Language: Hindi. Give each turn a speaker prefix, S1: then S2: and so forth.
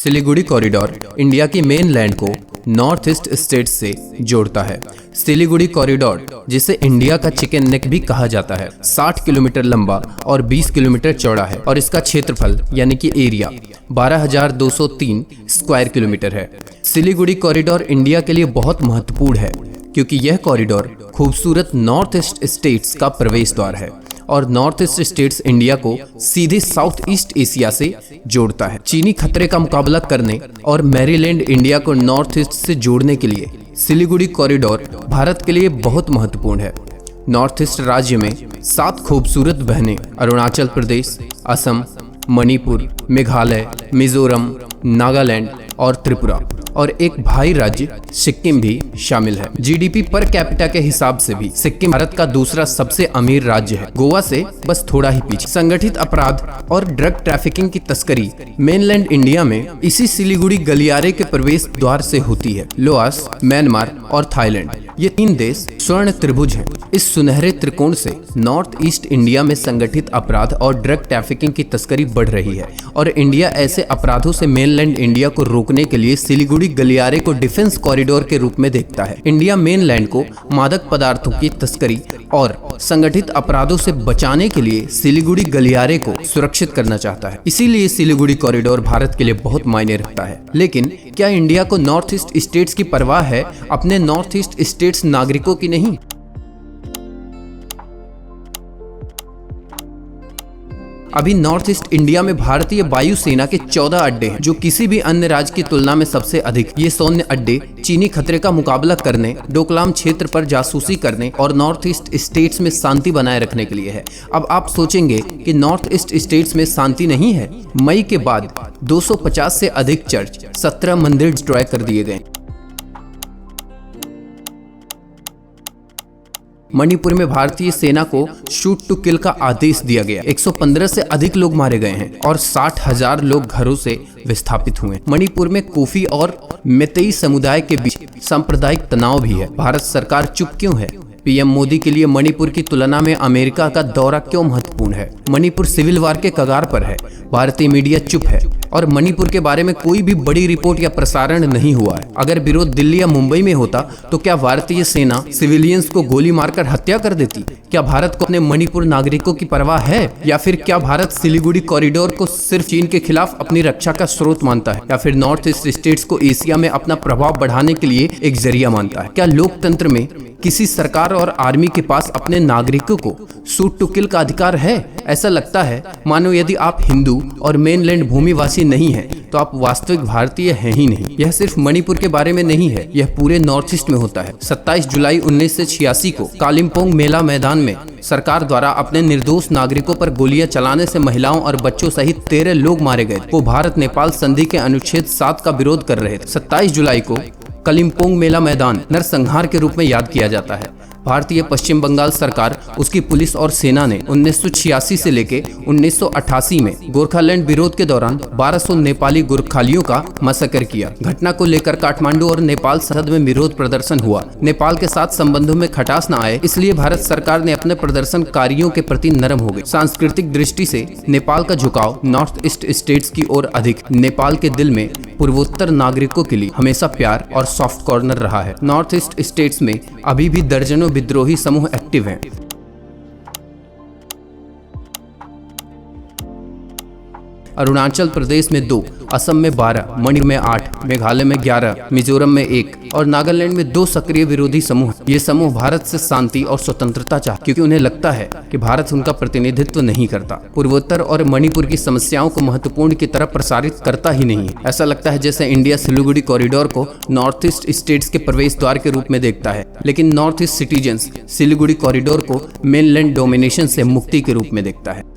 S1: सिलीगुड़ी कॉरिडोर इंडिया की मेन लैंड को नॉर्थ ईस्ट स्टेट से जोड़ता है। सिलीगुड़ी कॉरिडोर, जिसे इंडिया का चिकन नेक भी कहा जाता है, 60 किलोमीटर लंबा और 20 किलोमीटर चौड़ा है और इसका क्षेत्रफल यानी कि एरिया 12,203 स्क्वायर किलोमीटर है। सिलीगुड़ी कॉरिडोर इंडिया के लिए बहुत महत्वपूर्ण है क्योंकि यह कॉरिडोर खूबसूरत नॉर्थ ईस्ट स्टेट्स का प्रवेश द्वार है और नॉर्थ ईस्ट स्टेट्स इंडिया को सीधे साउथ ईस्ट एशिया से जोड़ता है। चीनी खतरे का मुकाबला करने और मैरीलैंड इंडिया को नॉर्थ ईस्ट से जोड़ने के लिए सिलीगुड़ी कॉरिडोर भारत के लिए बहुत महत्वपूर्ण है। नॉर्थ ईस्ट राज्य में 7 खूबसूरत बहनें अरुणाचल प्रदेश, असम, मणिपुर, मेघालय, मिजोरम, नागालैंड और त्रिपुरा और एक भाई राज्य सिक्किम भी शामिल है। जीडीपी पर कैपिटा के हिसाब से भी सिक्किम भारत का दूसरा सबसे अमीर राज्य है, गोवा से बस थोड़ा ही पीछे। संगठित अपराध और ड्रग ट्रैफिकिंग की तस्करी मेनलैंड इंडिया में इसी सिलीगुड़ी गलियारे के प्रवेश द्वार से होती है। लाओस, म्यांमार और थाईलैंड, ये 3 देश स्वर्ण त्रिभुज हैं। इस सुनहरे त्रिकोण से नॉर्थ ईस्ट इंडिया में संगठित अपराध और ड्रग ट्रैफिकिंग की तस्करी बढ़ रही है और इंडिया ऐसे अपराधों से मेनलैंड इंडिया को रोकने के लिए सिलीगुड़ी गलियारे को डिफेंस कॉरिडोर के रूप में देखता है। इंडिया मेनलैंड को मादक पदार्थों की तस्करी और संगठित अपराधों से बचाने के लिए सिलीगुड़ी गलियारे को सुरक्षित करना चाहता है। इसीलिए सिलीगुड़ी कॉरिडोर भारत के लिए बहुत मायने रखता है। लेकिन क्या इंडिया को नॉर्थ ईस्ट स्टेट्स की परवाह है, अपने नॉर्थ ईस्ट स्टेट्स नागरिकों की नहीं? अभी नॉर्थ ईस्ट इंडिया में भारतीय वायुसेना के 14 अड्डे हैं, जो किसी भी अन्य राज्य की तुलना में सबसे अधिक। ये सैन्य अड्डे चीनी खतरे का मुकाबला करने, डोकलाम क्षेत्र पर जासूसी करने और नॉर्थ ईस्ट स्टेट्स में शांति बनाए रखने के लिए है। अब आप सोचेंगे कि नॉर्थ ईस्ट स्टेट्स में शांति नहीं है। मई के बाद 250 से अधिक चर्च, 17 मंदिर डिस्ट्रॉय कर दिए गए। मणिपुर में भारतीय सेना को शूट टू किल का आदेश दिया गया। 115 से अधिक लोग मारे गए हैं और 60,000 लोग घरों से विस्थापित हुए। मणिपुर में कोफी और मेतेई समुदाय के बीच सांप्रदायिक तनाव भी है। भारत सरकार चुप क्यों है? पीएम मोदी के लिए मणिपुर की तुलना में अमेरिका का दौरा क्यों महत्वपूर्ण है? मणिपुर सिविल वार के कगार पर है, भारतीय मीडिया चुप है और मणिपुर के बारे में कोई भी बड़ी रिपोर्ट या प्रसारण नहीं हुआ है। अगर विरोध दिल्ली या मुंबई में होता तो क्या भारतीय सेना सिविलियंस को गोली मारकर हत्या कर देती? क्या भारत को अपने मणिपुर नागरिकों की परवाह है, या फिर क्या भारत सिलीगुड़ी कॉरिडोर को सिर्फ चीन के खिलाफ अपनी रक्षा का स्रोत मानता है, या फिर नॉर्थ ईस्ट स्टेट्स को एशिया में अपना प्रभाव बढ़ाने के लिए एक जरिया मानता है? क्या लोकतंत्र में किसी सरकार और आर्मी के पास अपने नागरिकों को शूट टू किल का अधिकार है? ऐसा लगता है मानो यदि आप हिंदू और मेनलैंड भूमिवासी नहीं हैं तो आप वास्तविक भारतीय हैं ही नहीं। यह सिर्फ मणिपुर के बारे में नहीं है, यह पूरे नॉर्थ ईस्ट में होता है। 27 जुलाई 1986 को कालिम्पोंग मेला मैदान में सरकार द्वारा अपने निर्दोष नागरिकों पर गोलियां चलाने से महिलाओं और बच्चों सहित 13 लोग मारे गए। वो भारत नेपाल संधि के अनुच्छेद 7 का विरोध कर रहे थे। 27 जुलाई को कालिम्पोंग मेला मैदान नरसंहार के रूप में याद किया जाता है। भारतीय पश्चिम बंगाल सरकार, उसकी पुलिस और सेना ने 1986 से लेकर 1988 में गोरखालैंड विरोध के दौरान 1200 नेपाली गोरखालियों का मसकर किया। घटना को लेकर काठमांडू और नेपाल सरहद में विरोध प्रदर्शन हुआ। नेपाल के साथ संबंधों में खटास न आए, इसलिए भारत सरकार ने अपने प्रदर्शनकारियों के प्रति नरम हो गई। सांस्कृतिक दृष्टि से नेपाल का झुकाव नॉर्थ ईस्ट स्टेट्स की ओर अधिक। नेपाल के दिल में पूर्वोत्तर नागरिकों के लिए हमेशा प्यार और सॉफ्ट कॉर्नर रहा है। नॉर्थ ईस्ट स्टेट्स में अभी भी दर्जनों विद्रोही समूह एक्टिव हैं। अरुणाचल प्रदेश में 2, असम में 12, मणिपुर में 8, मेघालय में 11, मिजोरम में 1 और नागालैंड में 2 सक्रिय विरोधी समूह। ये समूह भारत से शांति और स्वतंत्रता चाहते क्योंकि उन्हें लगता है कि भारत उनका प्रतिनिधित्व नहीं करता, पूर्वोत्तर और मणिपुर की समस्याओं को महत्वपूर्ण की तरफ प्रसारित करता ही नहीं है। ऐसा लगता है जैसे इंडिया सिलीगुड़ी कॉरिडोर को नॉर्थ ईस्ट स्टेट्स के प्रवेश द्वार के रूप में देखता है, लेकिन north east citizens Siliguri corridor को मेनलैंड डोमिनेशन से मुक्ति के रूप में देखता है।